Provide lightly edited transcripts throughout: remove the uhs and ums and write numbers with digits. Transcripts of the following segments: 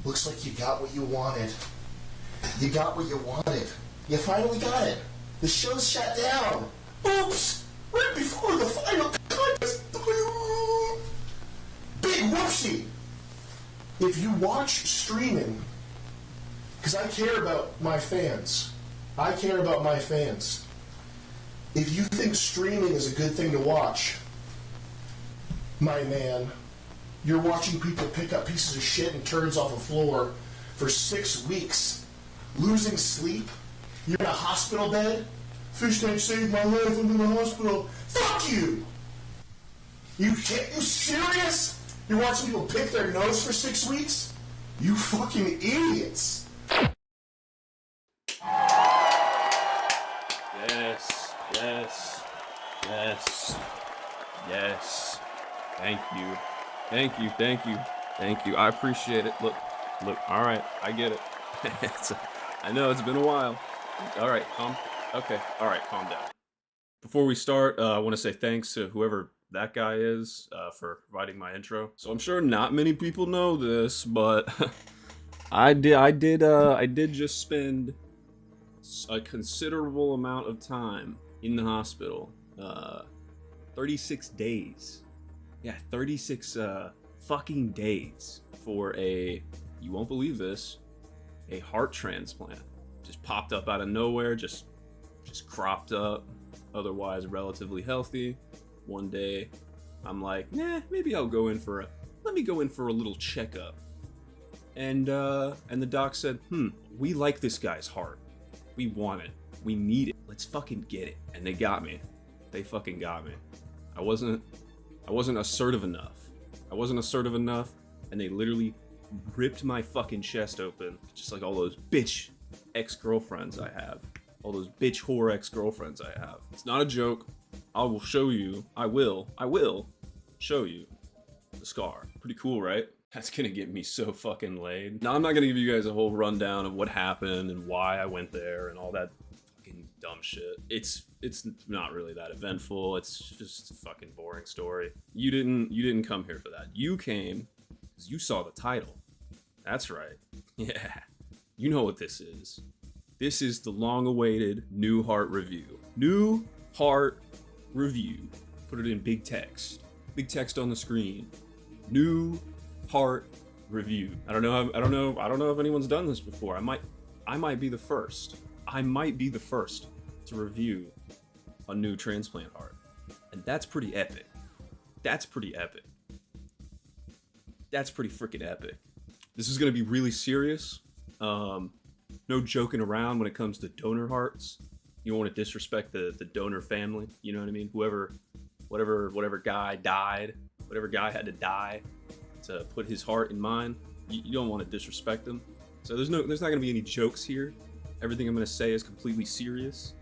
Looks like you got what you wanted. You got what you wanted. You finally got it. The show's shut down. Oops! Right before the final contest. Big whoopsie! If you watch streaming, because I care about my fans. I care about my fans. If you think streaming is a good thing to watch, my man, you're watching people pick up pieces of shit and turds off a floor for 6 weeks, losing sleep. You're in a hospital bed. Fish tank saved my life. I'm in the hospital. Fuck you! You serious? You're watching people pick their nose for 6 weeks? You fucking idiots! Yes, yes, yes, yes. Thank you. Thank you, thank you, thank you. I appreciate it. Look, all right, I get it. I know it's been a while. All right, calm down. Before we start, I want to say thanks to whoever that guy is for providing my intro. So I'm sure not many people know this, but I did just spend a considerable amount of time in the hospital. 36 days. Yeah, 36 fucking days for you won't believe this, a heart transplant. Just popped up out of nowhere, just cropped up, otherwise relatively healthy. One day, I'm like, maybe I'll go in for let me go in for a little checkup. And the doc said, we like this guy's heart. We want it. We need it. Let's fucking get it. And they got me. They fucking got me. I wasn't assertive enough. And they literally ripped my fucking chest open. Just like all those bitch ex-girlfriends I have. All those bitch whore ex-girlfriends I have. It's not a joke. I will show you. I will show you the scar. Pretty cool, right? That's gonna get me so fucking laid. Now, I'm not gonna give you guys a whole rundown of what happened and why I went there and all that fucking dumb shit. It's not really that eventful. It's just a fucking boring story. You didn't come here for that. You came because you saw the title. That's right. Yeah. You know what this is. This is the long-awaited New Heart review. New Heart review. Put it in big text. Big text on the screen. New Heart review. I don't know if anyone's done this before. I might be the first. I might be the first to review a new transplant heart. And that's pretty epic. That's pretty epic. That's pretty freaking epic. This is gonna be really serious. No joking around when it comes to donor hearts. You don't want to disrespect the donor family. You know what I mean? Whatever guy died, whatever guy had to die to put his heart in mine. You don't want to disrespect them. So there's not going to be any jokes here. Everything I'm going to say is completely serious,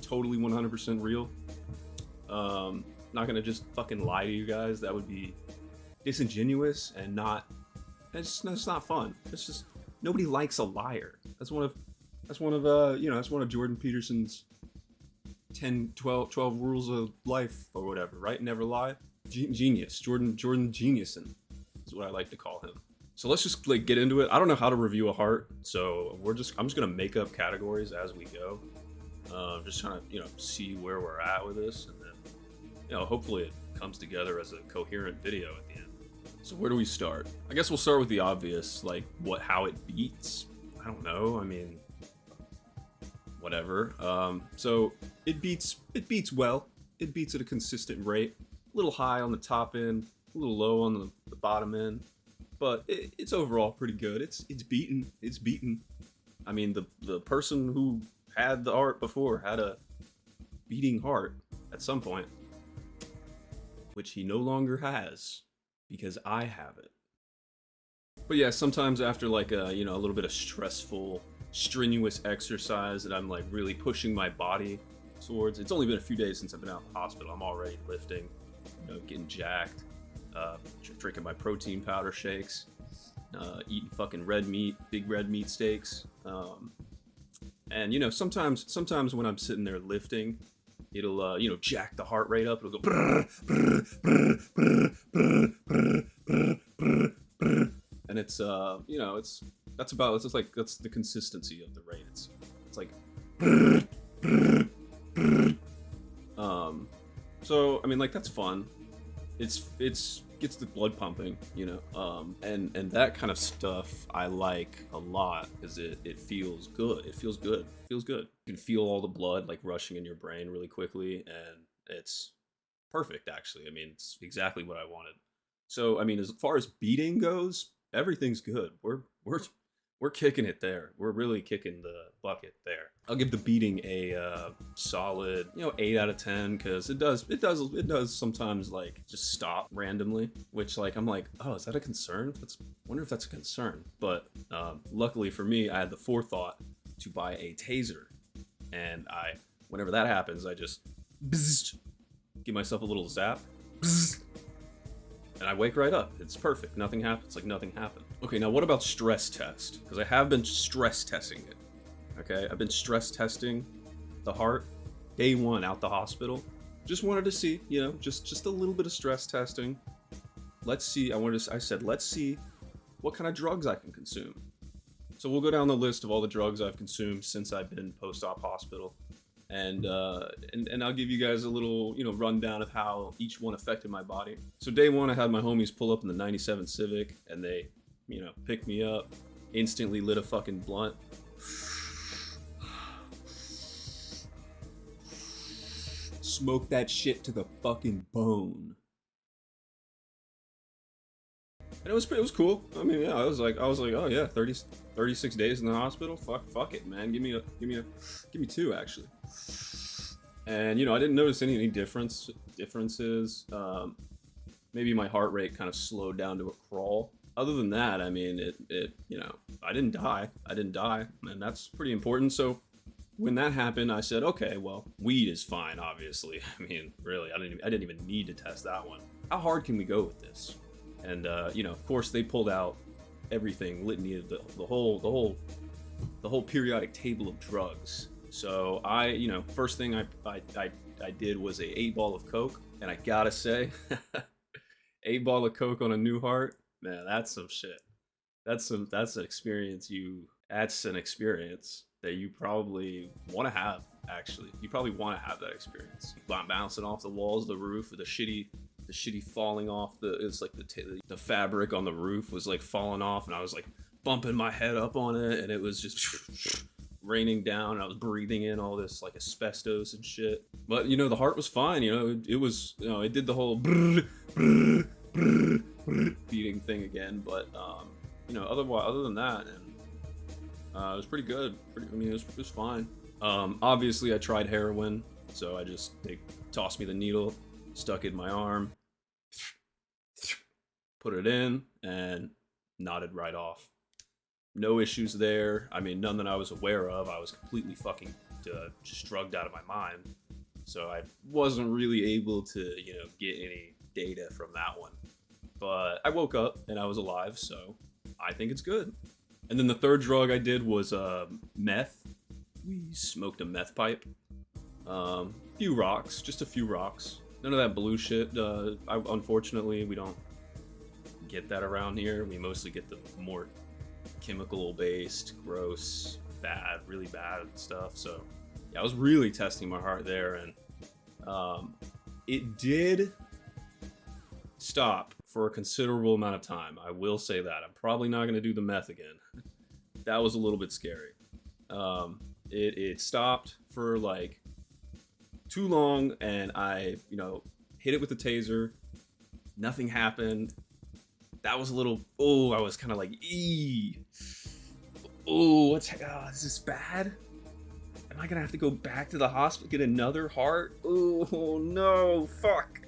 totally 100% real. Not going to just fucking lie to you guys. That would be disingenuous and that's not fun. It's just nobody likes a liar. That's one of Jordan Peterson's 12 rules of life or whatever, right? Never lie. Genius. Jordan Geniuson is what I like to call him. So let's just get into it. I don't know how to review a heart, so I'm just gonna make up categories as we go. Just trying to see where we're at with this, and then hopefully it comes together as a coherent video at the end. So where do we start? I guess we'll start with the obvious, how it beats. I don't know. I mean, whatever. So it beats well. It beats at a consistent rate. A little high on the top end, a little low on the bottom end, but it's overall pretty good. It's beaten. It's beaten. I mean, the person who had the heart before had a beating heart at some point, which he no longer has because I have it. But yeah, sometimes after a little bit of stressful, strenuous exercise that I'm really pushing my body towards. It's only been a few days since I've been out of the hospital. I'm already lifting, getting jacked, drinking my protein powder shakes, eating fucking red meat, big red meat steaks. And sometimes when I'm sitting there lifting, it'll jack the heart rate up. It'll go brr, brr, brr, brr, brr, brr, brr, brr, brr. And it's you know, that's the consistency of the rate. It's like so I mean, like, that's fun. It's gets the blood pumping, you know, and that kind of stuff I like a lot because it feels good. It feels good. It feels good. You can feel all the blood like rushing in your brain really quickly, and it's perfect actually. I mean, it's exactly what I wanted. So I mean, as far as beating goes, everything's good. We're kicking it there. We're really kicking the bucket there. I'll give the beating a solid, 8 out of 10 because it does sometimes like just stop randomly, which like I'm like, oh, is that a concern? Wonder if that's a concern. But luckily for me, I had the forethought to buy a taser, and whenever that happens, I just give myself a little zap, and I wake right up. It's perfect. Nothing happens. Like nothing happened. Okay, now what about stress test? Because I have been stress testing it. Okay, I've been stress testing the heart. Day 1 out the hospital. Just wanted to see, just a little bit of stress testing. Let's see. I said, let's see what kind of drugs I can consume. So we'll go down the list of all the drugs I've consumed since I've been post-op hospital. And I'll give you guys a little, rundown of how each one affected my body. So day 1, I had my homies pull up in the 97 Civic, and they, picked me up, instantly lit a fucking blunt. Smoked that shit to the fucking bone. And it was cool. I mean, yeah, I was like, oh yeah, 36 days in the hospital. Fuck it, man. Give me 2 actually. And I didn't notice any differences. Maybe my heart rate kind of slowed down to a crawl. Other than that, I mean, I didn't die, and that's pretty important. So when that happened, I said, okay, well, weed is fine, obviously. I mean, really, I didn't even need to test that one. How hard can we go with this? And of course, they pulled out everything, litany of the whole periodic table of drugs. So first thing I did was a 8-ball of Coke, and I gotta say, 8-ball of Coke on a new heart, man, that's some shit. That's an experience that you probably want to have. Actually, you probably want to have that experience. Bouncing off the walls, the roof, the shitty falling off. It's like the fabric on the roof was like falling off, and I was like bumping my head up on it, and it was just raining down, and I was breathing in all this like asbestos and shit. But the heart was fine. It was it did the whole beating thing again. But other than that, and it was pretty good. It was fine. Obviously, I tried heroin, so they tossed me the needle, stuck it in my arm, put it in, and nodded right off. No issues there. I mean, none that I was aware of. I was completely fucking just drugged out of my mind, so I wasn't really able to get any data from that one. But I woke up and I was alive, so I think it's good. And then the third drug I did was meth. We smoked a meth pipe. Few rocks, just a few rocks. None of that blue shit. Unfortunately, we don't get that around here. We mostly get the more chemical-based, gross, bad, really bad stuff. So yeah, I was really testing my heart there, and it did stop for a considerable amount of time. I will say that. I'm probably not going to do the meth again. That was a little bit scary. It stopped for like too long, and I hit it with the taser. Nothing happened. That was a little, I was kind of like, is this bad? Am I gonna have to go back to the hospital, get another heart? Oh no, fuck.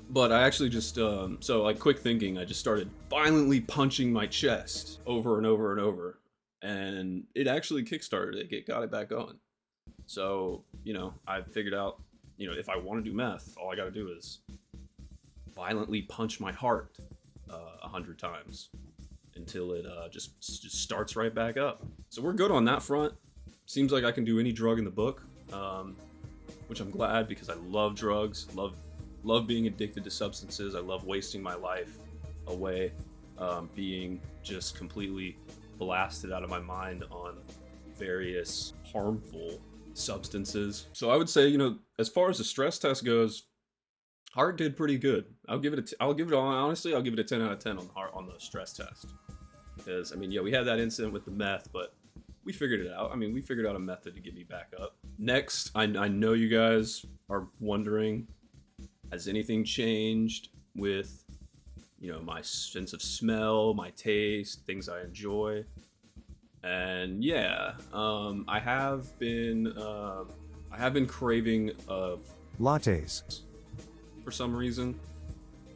But I actually just, so like quick thinking, I just started violently punching my chest over and over and over. And it actually kickstarted it, got it back going. So, I figured out, if I want to do meth, all I gotta do is violently punch my heart 100 times until it just starts right back up. So we're good on that front. Seems like I can do any drug in the book, which I'm glad, because I love drugs, love being addicted to substances. I love wasting my life away, being just completely blasted out of my mind on various harmful substances. So I would say, you know, as far as the stress test goes, heart did pretty good. I'll give it honestly, I'll give it a 10 out of 10 on the heart on the stress test. Because I mean, yeah, we had that incident with the meth, but we figured it out. I mean, we figured out a method to get me back up. Next, I know you guys are wondering, has anything changed with, you know, my sense of smell, my taste, things I enjoy? And yeah, I have been craving of Lattes. For some reason,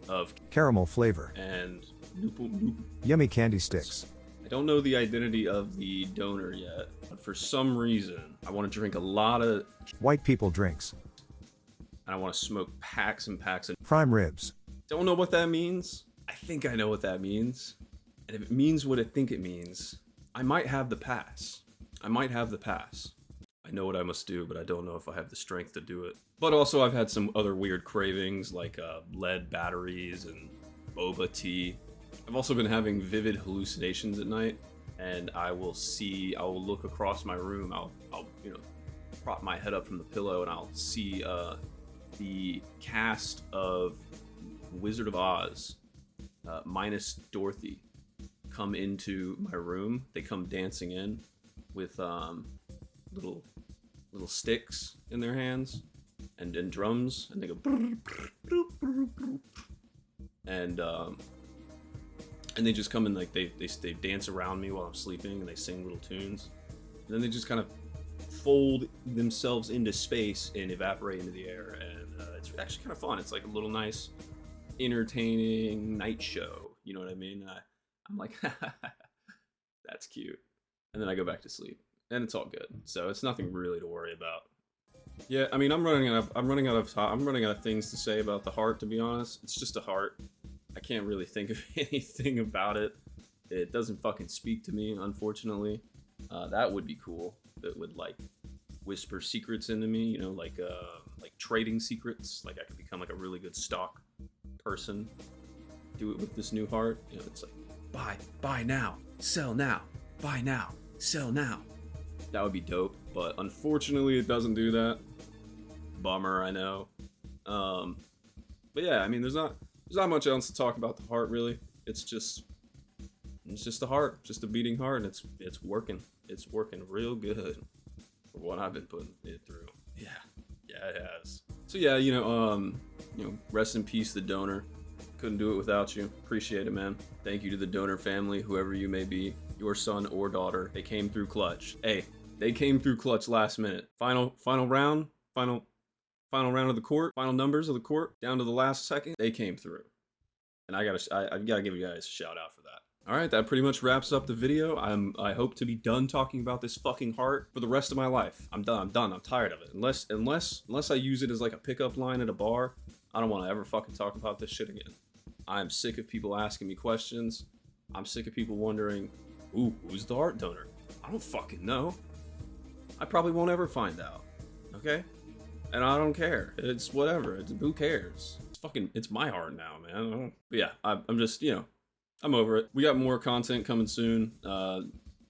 of Caramel flavor. and Yummy candy sticks. I don't know the identity of the donor yet, but for some reason, I want to drink a lot of, White people drinks. and I want to smoke packs and packs of. Prime ribs. Don't know what that means. I think I know what that means, and if it means what I think it means, I might have the pass. I might have the pass. I know what I must do, but I don't know if I have the strength to do it. But also, I've had some other weird cravings, like lead batteries and boba tea. I've also been having vivid hallucinations at night, and I will look across my room. I'll you know, prop my head up from the pillow, and I'll see the cast of Wizard of Oz, minus Dorothy, come into my room. They come dancing in with little sticks in their hands and drums, and they go and they just come in, like they dance around me while I'm sleeping, and they sing little tunes, and then they just kind of fold themselves into space and evaporate into the air, and it's actually kind of fun. It's like a little nice entertaining night show, you know what I mean? I'm like, that's cute, and then I go back to sleep, and it's all good. So it's nothing really to worry about. Yeah, I mean, I'm running out of things to say about the heart, to be honest. It's just a heart. I can't really think of anything about it. It doesn't fucking speak to me, unfortunately. That would be cool. That would like whisper secrets into me, you know, like trading secrets. Like I could become like a really good stock person. Do it with this new heart. You know, it's like buy now, sell now, buy now, sell now. That would be dope, but unfortunately it doesn't do that. Bummer, I know. But yeah, I mean, there's not much else to talk about the heart, really. It's just a heart, just a beating heart, and it's working. It's working real good for what I've been putting it through. Yeah, it has. So yeah, you know, rest in peace, the donor. Couldn't do it without you. Appreciate it, man. Thank you to the donor family, whoever you may be, your son or daughter. They came through clutch. Hey, they came through clutch last minute. Final round of the court, final numbers of the court, down to the last second, they came through. And I've gotta give you guys a shout out for that. Alright, that pretty much wraps up the video. I hope to be done talking about this fucking heart for the rest of my life. I'm done. I'm tired of it. Unless I use it as like a pickup line at a bar, I don't want to ever fucking talk about this shit again. I'm sick of people asking me questions. I'm sick of people wondering, ooh, who's the heart donor? I don't fucking know. I probably won't ever find out. Okay? And I don't care. It's whatever. Who cares? It's my heart now, man. But yeah, I'm just, you know, I'm over it. We got more content coming soon.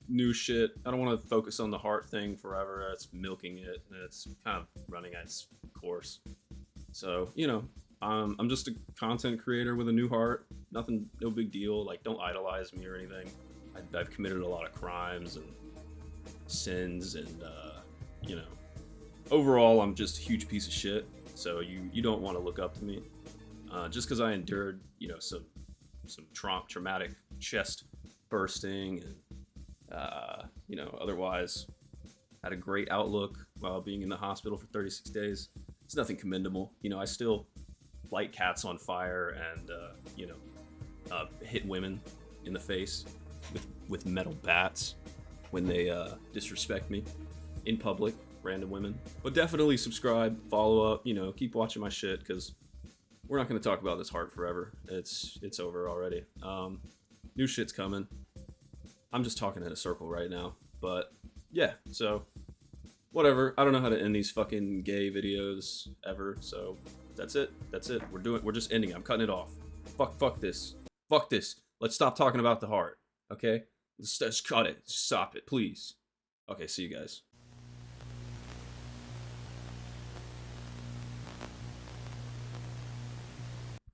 New shit. I don't want to focus on the heart thing forever. It's milking it, and it's kind of running its course. So, you know, I'm just a content creator with a new heart. Nothing, no big deal. Like, don't idolize me or anything. I've committed a lot of crimes and sins, and you know, overall, I'm just a huge piece of shit. So you don't want to look up to me, just because I endured, you know, some traumatic chest bursting, and you know, otherwise had a great outlook while being in the hospital for 36 days. It's nothing commendable. You know, I still light cats on fire and you know, hit women in the face with metal bats when they disrespect me in public, random women. But definitely subscribe, follow up, you know, keep watching my shit, because we're not going to talk about this heart forever. It's over already. New shit's coming. I'm just talking in a circle right now. But yeah, so whatever. I don't know how to end these fucking gay videos ever, so that's it. We're just ending it. I'm cutting it off. Fuck this. Fuck this. Let's stop talking about the heart. Okay? Let's cut it. Stop it, please. Okay, see you guys.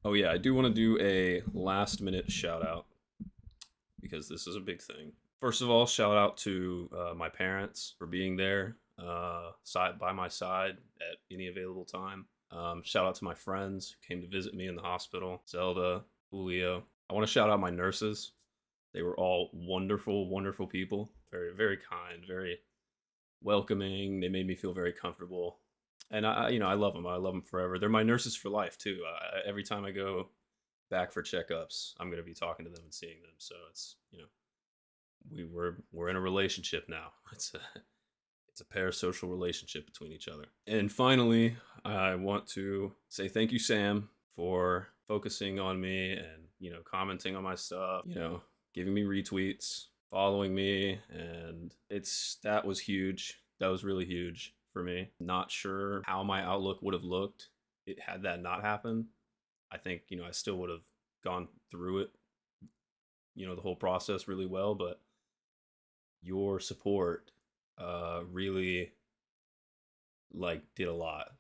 Oh yeah, I do want to do a last minute shout out because this is a big thing. First of all, shout out to my parents for being there side by my side at any available time. Shout out to my friends who came to visit me in the hospital, Zelda, Julio. I want to shout out my nurses. They were all wonderful, wonderful people. Very, very kind, very welcoming. They made me feel very comfortable. And I love them. I love them forever. They're my nurses for life too. Every time I go back for checkups, I'm going to be talking to them and seeing them. So it's, we're in a relationship now. It's a parasocial relationship between each other. And finally, I want to say thank you, Sam, for focusing on me and, commenting on my stuff, giving me retweets, following me. And that was huge. That was really huge for me. Not sure how my outlook would have looked had that not happened. I think, I still would have gone through it, the whole process really well, but your support really did a lot.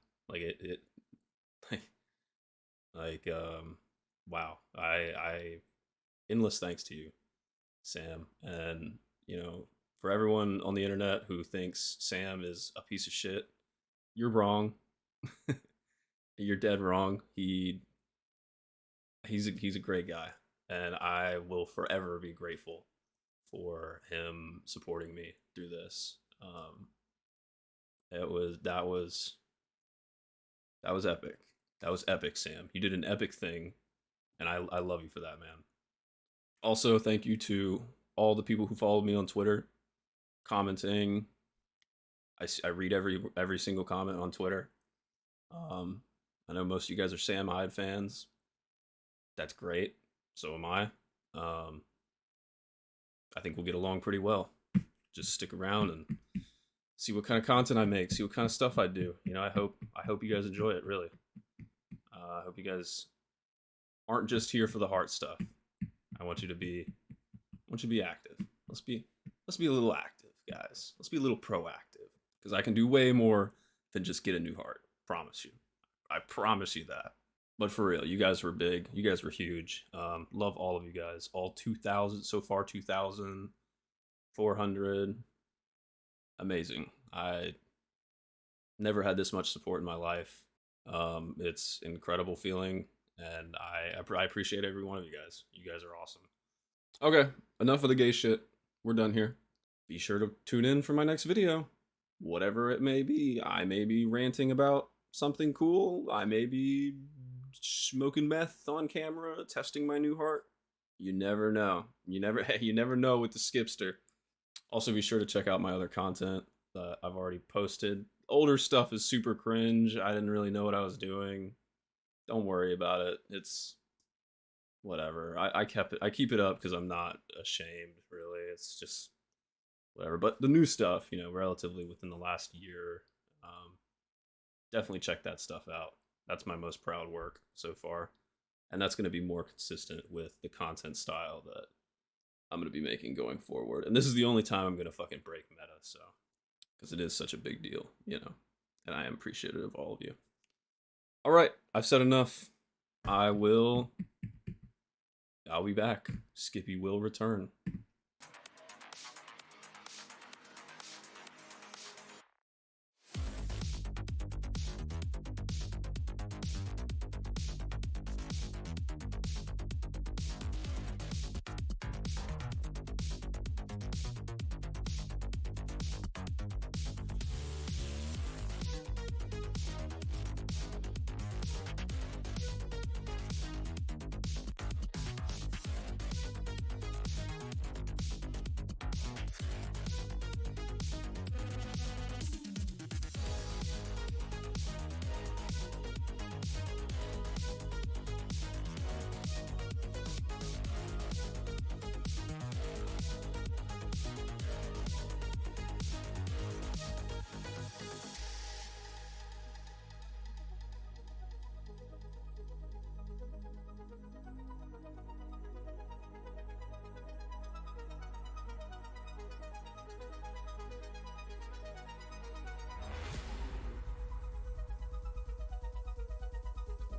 Wow. I endless thanks to you, Sam. And for everyone on the internet who thinks Sam is a piece of shit, you're wrong. You're dead wrong. He's a great guy, and I will forever be grateful for him supporting me through this. That was epic. That was epic, Sam. You did an epic thing, and I love you for that, man. Also, thank you to all the people who followed me on Twitter, commenting. I read every single comment on Twitter. I know most of you guys are Sam Hyde fans. That's great. So am I. I think we'll get along pretty well. Just stick around and see what kind of content I make, see what kind of stuff I do. I hope you guys enjoy it, really. I hope you guys aren't just here for the heart stuff. I want you to be active. Let's be a little active, guys. Let's be a little proactive, because I can do way more than just get a new heart. Promise you. I promise you that. But for real, you guys were big. You guys were huge. Love all of you guys. All 2,000 so far, 2,400. Amazing. I never had this much support in my life. It's an incredible feeling, and I appreciate every one of you guys. You guys are awesome. Okay, enough of the gay shit. We're done here. Be sure to tune in for my next video. Whatever it may be. I may be ranting about something cool. I may be smoking meth on camera, testing my new heart. You never know. You never know with the Skipster. Also, be sure to check out my other content that I've already posted. Older stuff is super cringe. I didn't really know what I was doing. Don't worry about it. It's whatever. I keep it up because I'm not ashamed, really. It's just whatever. But the new stuff, relatively within the last year, definitely check that stuff out. That's my most proud work so far. And that's going to be more consistent with the content style that I'm going to be making going forward. And this is the only time I'm going to fucking break meta, so. Because it is such a big deal, And I am appreciative of all of you. All right, I've said enough. I'll be back. Skippy will return.